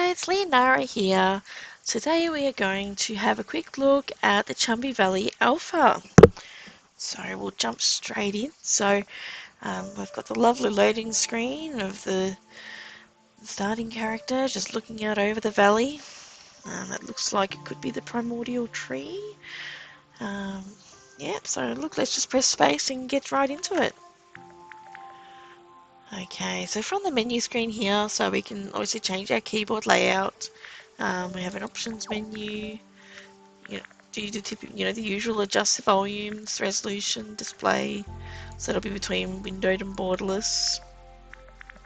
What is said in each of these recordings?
it's Leonara here. Today we are going to have a quick look at the Chumby Valley Alpha. So we'll jump straight in. We've got the lovely loading screen of the starting character just looking out over the valley. It looks like it could be the primordial tree. So look, let's just press space and get right into it. Okay, so from the menu screen here, so we can obviously change our keyboard layout. We have an options menu. The usual adjust the volumes, resolution, display. So it'll be between windowed and borderless.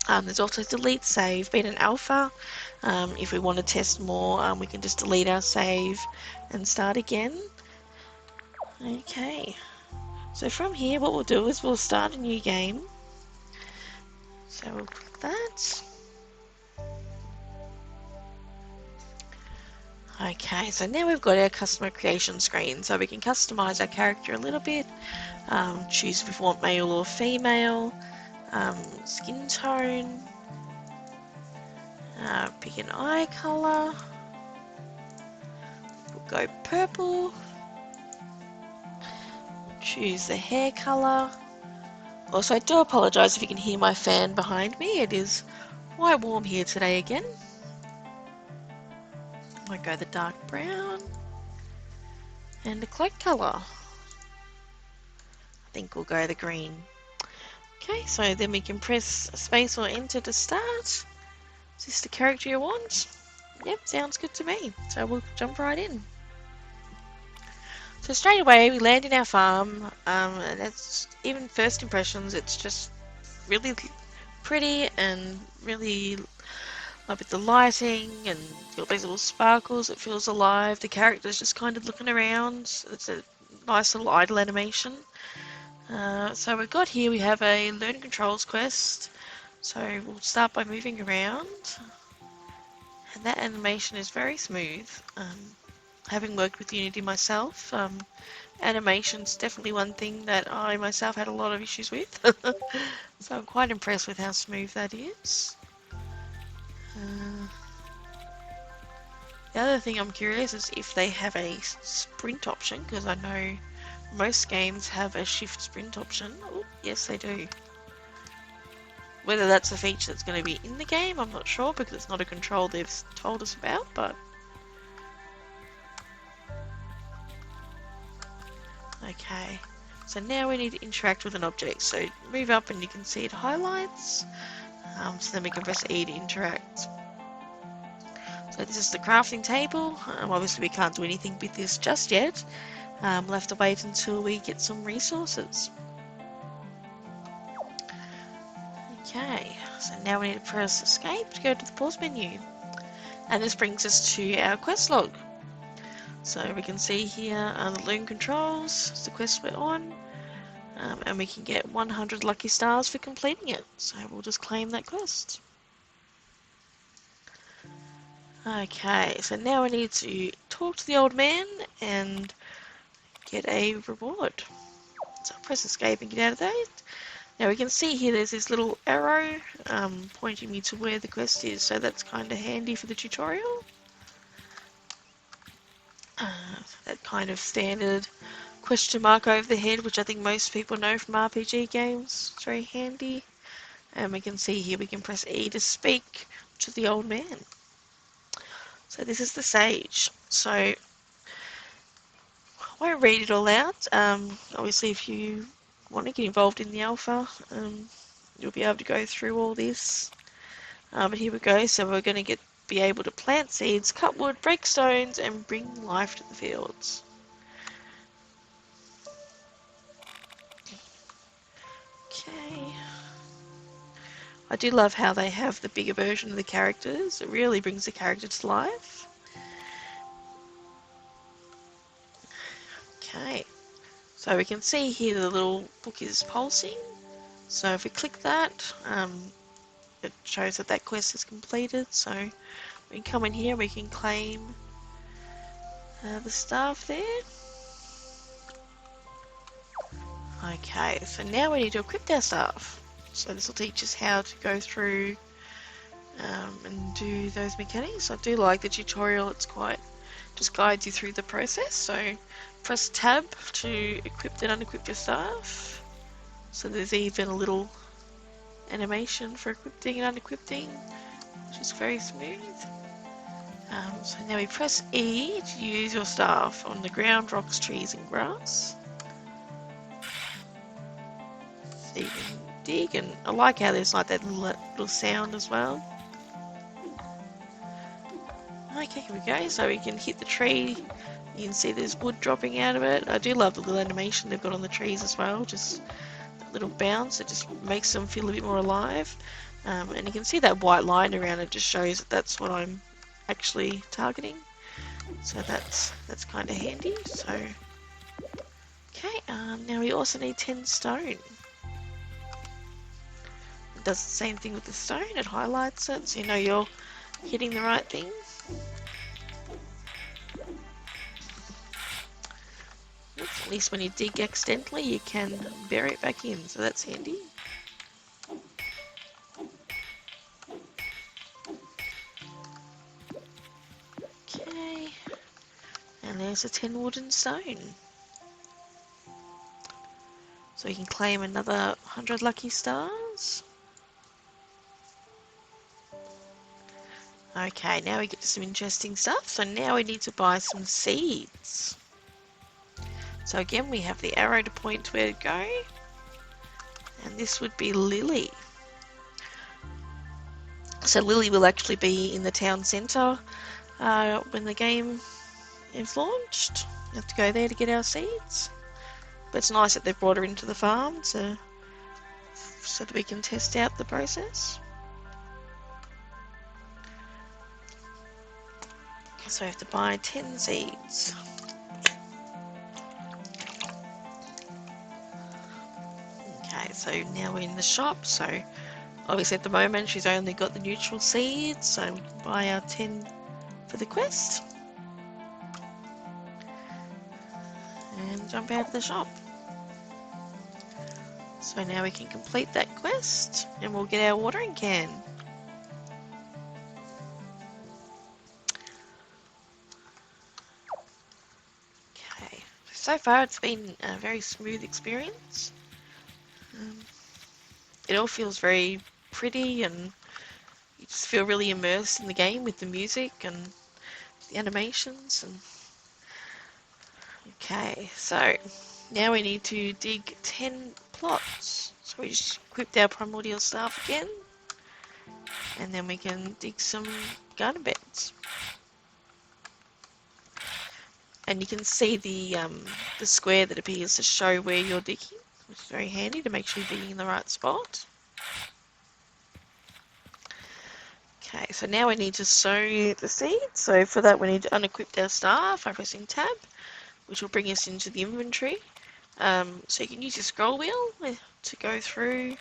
There's also delete save, being an alpha. If we want to test more, we can just delete our save and start again. Okay, so from here what we'll do is we'll start a new game. So we'll click that. Okay, so now we've got our customer creation screen, so we can customize our character a little bit, choose if we want male or female, skin tone, pick an eye color, we'll go purple, choose the hair color. Also, I do apologize if you can hear my fan behind me, it is quite warm here today again. I might go the dark brown, and the cloak color. I think we'll go the green. Okay, so then we can press space or enter to start. Is this the character you want? Yep, sounds good to me. So we'll jump right in. So straight away we land in our farm, and that's even first impressions. It's just really pretty and really with the lighting and all these little sparkles. It feels alive. The character's just kind of looking around. It's a nice little idle animation. So we've got here, we have a learn controls quest. So we'll start by moving around. And that animation is very smooth. Having worked with Unity myself, animation's definitely one thing that I myself had a lot of issues with. So I'm quite impressed with how smooth that is. The other thing I'm curious is if they have a sprint option, because I know most games have a shift sprint option. Oh, yes, they do. Whether that's a feature that's going to be in the game, I'm not sure, because it's not a control they've told us about, but... Okay, so now we need to interact with an object. So move up and you can see it highlights. So then we can press E to interact. So this is the crafting table. Obviously we can't do anything with this just yet. We'll have to wait until we get some resources. Okay, so now we need to press escape to go to the pause menu. And this brings us to our quest log. So we can see here the learn controls, it's the quest we're on, and we can get 100 lucky stars for completing it. So we'll just claim that quest. Okay, so now we need to talk to the old man and get a reward. So I'll press escape and get out of that. Now we can see here there's this little arrow pointing me to where the quest is, so that's kind of handy for the tutorial. That kind of standard question mark over the head, which I think most people know from RPG games. It's very handy. And we can see here we can press E to speak to the old man. So this is the sage. So I won't read it all out. Obviously if you want to get involved in the alpha, you'll be able to go through all this. But here we go. So we're going to be able to plant seeds, cut wood, break stones, and bring life to the fields. Okay. I do love how they have the bigger version of the characters. It really brings the character to life. Okay. So we can see here the little book is pulsing. So if we click that, it shows that that quest is completed. So we can come in here, we can claim the staff there. Okay, so now we need to equip our staff. So this will teach us how to go through and do those mechanics. I do like the tutorial, it's quite, just guides you through the process. So press tab to equip and unequip your staff. So there's even a little animation for equipping and unequipping, which is very smooth. So now we press E to use your staff on the ground, rocks, trees and grass. So you can dig, and I like how there's like that little sound as well. Okay, here we go. So we can hit the tree. You can see there's wood dropping out of it. I do love the little animation they've got on the trees as well. Just a little bounce. It just makes them feel a bit more alive. And you can see that white line around it just shows that that's what I'm actually targeting. So that's kind of handy. So okay, now we also need 10 stone. It does the same thing with the stone. It highlights it so you know you're hitting the right thing. At least when you dig accidentally, you can bury it back in, so that's handy. Okay, and there's a 10 wooden stone. So you can claim another 100 lucky stars. Okay, now we get to some interesting stuff. So now we need to buy some seeds. So again, we have the arrow to point to where to go. And this would be Lily. So Lily will actually be in the town centre when the game is launched. We have to go there to get our seeds. But it's nice that they've brought her into the farm so that we can test out the process. So we have to buy 10 seeds. Okay, so now we're in the shop. So obviously at the moment she's only got the neutral seeds, so we can buy our 10 for the quest. And jump out of the shop. So now we can complete that quest and we'll get our watering can. Okay, so far it's been a very smooth experience. It all feels very pretty and you just feel really immersed in the game with the music and the animations. And okay, so now we need to dig 10 plots. So we just equipped our Primordial Staff again. And then we can dig some garden beds. And you can see the square that appears to show where you're digging, which is very handy to make sure you're digging in the right spot. Okay, so now we need to sow the seeds. So for that we need to unequip our staff by pressing tab, which will bring us into the inventory. So you can use your scroll wheel to go through,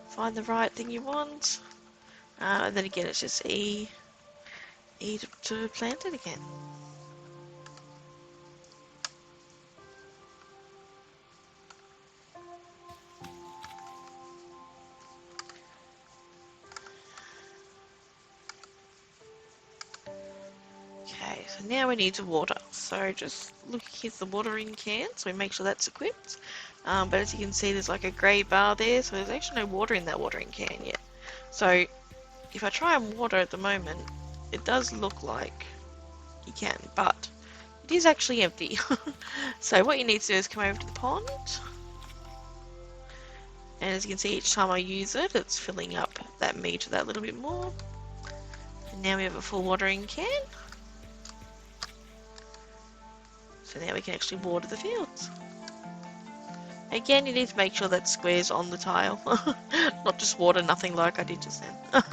find the right thing you want. And then again it's just E to plant it again. Okay, so now we need to water. So just look, here's the watering can, so we make sure that's equipped. But as you can see, there's like a grey bar there, so there's actually no water in that watering can yet. So if I try and water at the moment, it does look like you can, but it is actually empty. So what you need to do is come over to the pond. And as you can see, each time I use it, it's filling up that meter that little bit more. And now we have a full watering can. So now we can actually water the fields. Again, you need to make sure that square's on the tile. Not just water nothing like I did just then.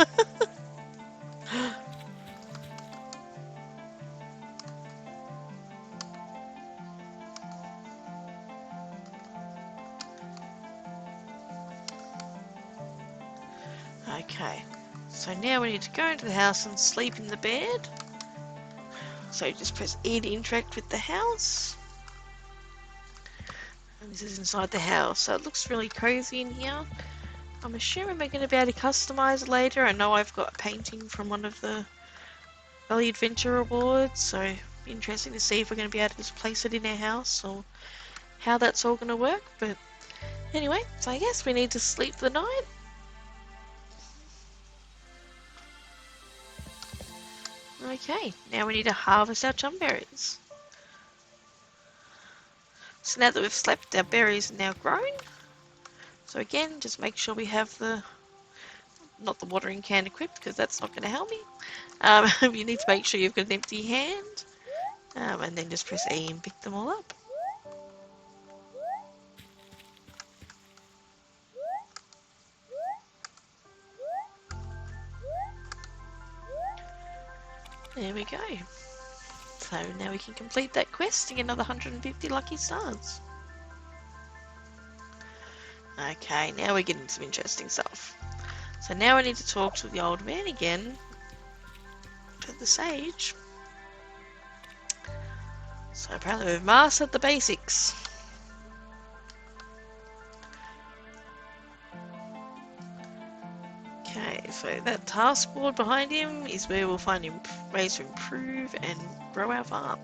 Okay, so now we need to go into the house and sleep in the bed. So just press E to interact with the house. And this is inside the house, so it looks really cozy in here. I'm assuming we're going to be able to customize it later. I know I've got a painting from one of the Valley Adventure Awards, so it'll be interesting to see if we're going to be able to just place it in our house or how that's all going to work. But anyway, so I guess we need to sleep the night. Okay, now we need to harvest our chumberries. So now that we've slept, our berries are now grown. So again, just make sure we have not the watering can equipped, because that's not going to help me. You need to make sure you've got an empty hand, and then just press E and pick them all up. There we go. So now we can complete that quest and get another 150 lucky stars. Okay, now we're getting some interesting stuff. So now I need to talk to the old man again, to the sage. So apparently we've mastered the basics. Okay, so that task board behind him is where we'll find ways to improve and grow our farm.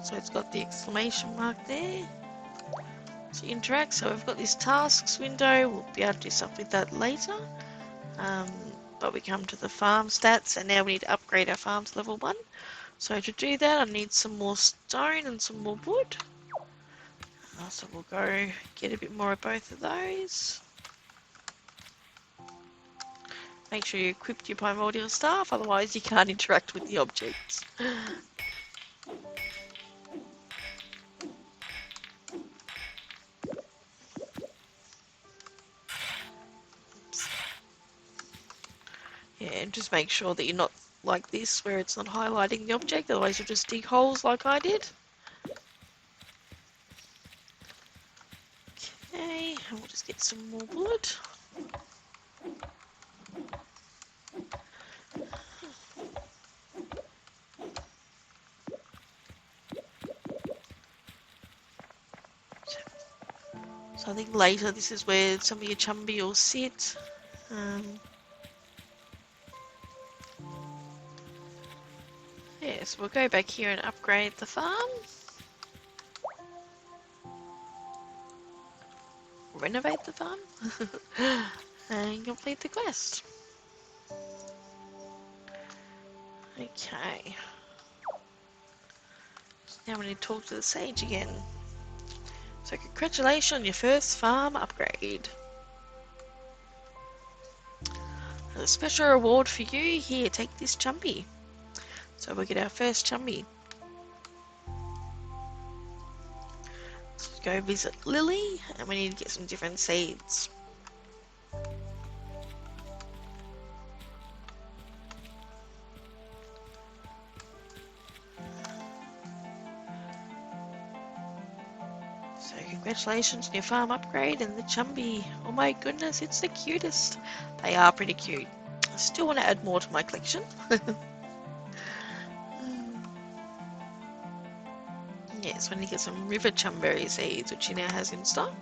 So it's got the exclamation mark there to interact. So we've got this tasks window. We'll be able to do stuff with that later. But we come to the farm stats, and now we need to upgrade our farm to level 1. So to do that, I need some more stone and some more wood. So we'll go get a bit more of both of those. Make sure you equip your Primordial Staff, otherwise you can't interact with the objects. Yeah, and just make sure that you're not like this, where it's not highlighting the object, otherwise you'll just dig holes like I did. Okay, and we'll just get some more wood. So I think later this is where some of your Chumby will sit. Yes, we'll go back here and upgrade the farm. Renovate the farm. And complete the quest. Okay. Now we need to talk to the sage again. So congratulations on your first farm upgrade. There's a special reward for you. Here, take this Chumby. So we'll get our first Chumby. So go visit Lily, and we need to get some different seeds. So congratulations on your farm upgrade and the Chumby. Oh my goodness, it's the cutest. They are pretty cute. I still want to add more to my collection. Yes, when you get some river chumberry seeds, which he now has in stock.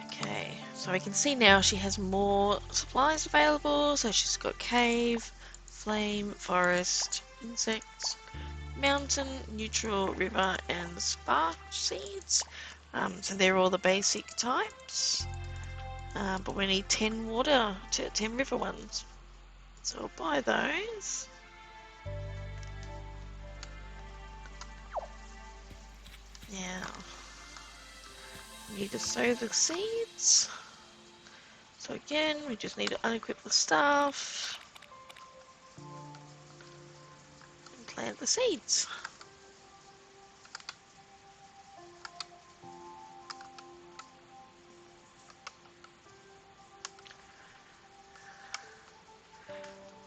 Okay, so we can see now she has more supplies available. So she's got cave, flame, forest, insects, mountain, neutral, river, and spark seeds. So they're all the basic types. But we need 10 water, 10 river ones. So I'll buy those. Now, we need to sow the seeds. So again, we just need to unequip the staff and plant the seeds.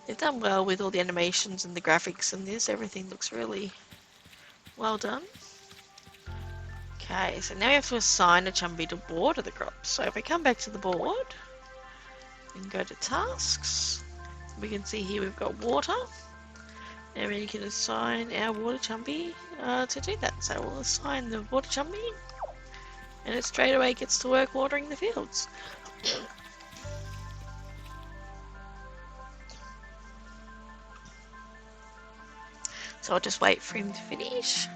They've done well with all the animations and the graphics in this. Everything looks really well done. Okay, so now we have to assign a Chumby to water the crops. So if we come back to the board, We can go to tasks. We can see here we've got water. And we can assign our water chumby to do that. So we'll assign the water chumby, and it straight away gets to work watering the fields. So I'll just wait for him to finish.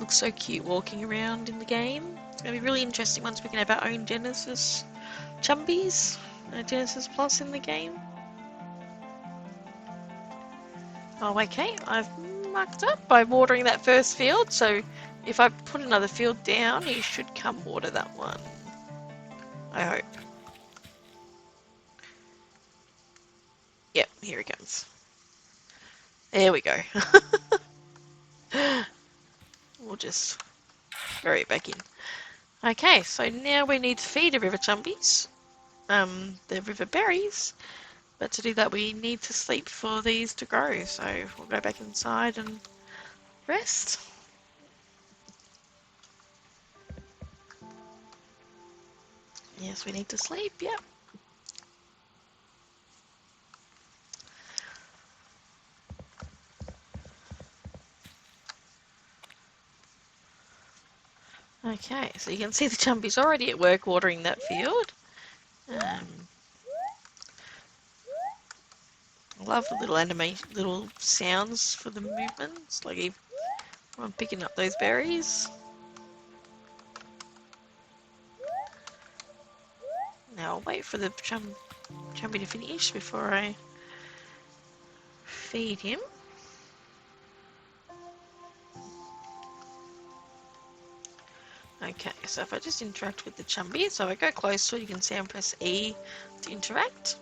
Looks so cute walking around in the game. It's going to be really interesting once we can have our own Genesis Chumbies, Genesis Plus in the game. Oh, okay, I've marked up by watering that first field, so if I put another field down, he should come water that one. I hope. Yep, here he comes. There we go. We'll just throw it back in. Okay, so now we need to feed the river chumbies, the river berries, but to do that we need to sleep for these to grow, so we'll go back inside and rest. Yes, we need to sleep, yep. Okay, so you can see the chumbies already at work watering that field. I love the little sounds for the movements, like I'm picking up those berries. Now I'll wait for the chumby to finish before I feed him. Okay, so if I just interact with the chumby, so I go close to it, you can see I press E to interact.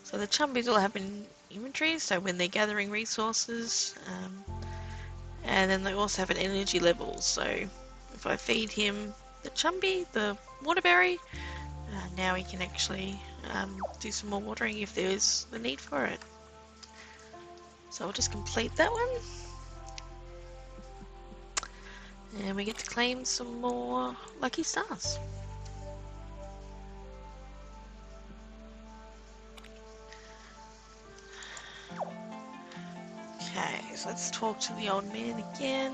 So the chumbies will have an inventory, so when they're gathering resources, and then they also have an energy level. So if I feed him the chumby, the waterberry, now he can actually do some more watering if there is the need for it. So I'll just complete that one. And we get to claim some more lucky stars. Okay, so let's talk to the old man again.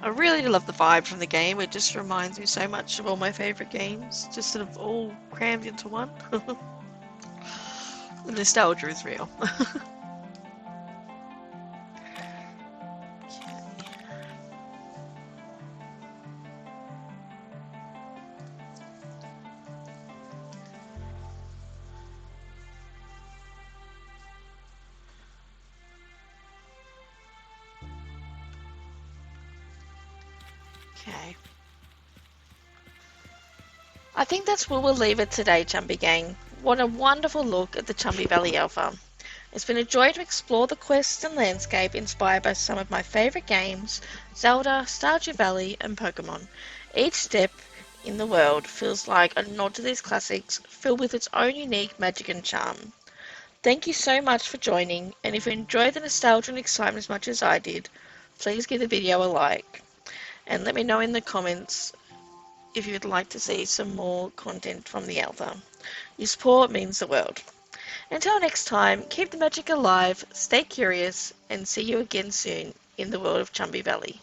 I really love the vibe from the game. It just reminds me so much of all my favourite games, just sort of all crammed into one. The nostalgia is real. Okay. I think that's where we'll leave it today, Chumby Gang. What a wonderful look at the Chumby Valley Alpha. It's been a joy to explore the quests and landscape inspired by some of my favourite games, Zelda, Stardew Valley and Pokemon. Each step in the world feels like a nod to these classics, filled with its own unique magic and charm. Thank you so much for joining, and if you enjoyed the nostalgia and excitement as much as I did, please give the video a like. And let me know in the comments if you would like to see some more content from the alpha. Your support means the world. Until next time, keep the magic alive, stay curious, and see you again soon in the world of Chumby Valley.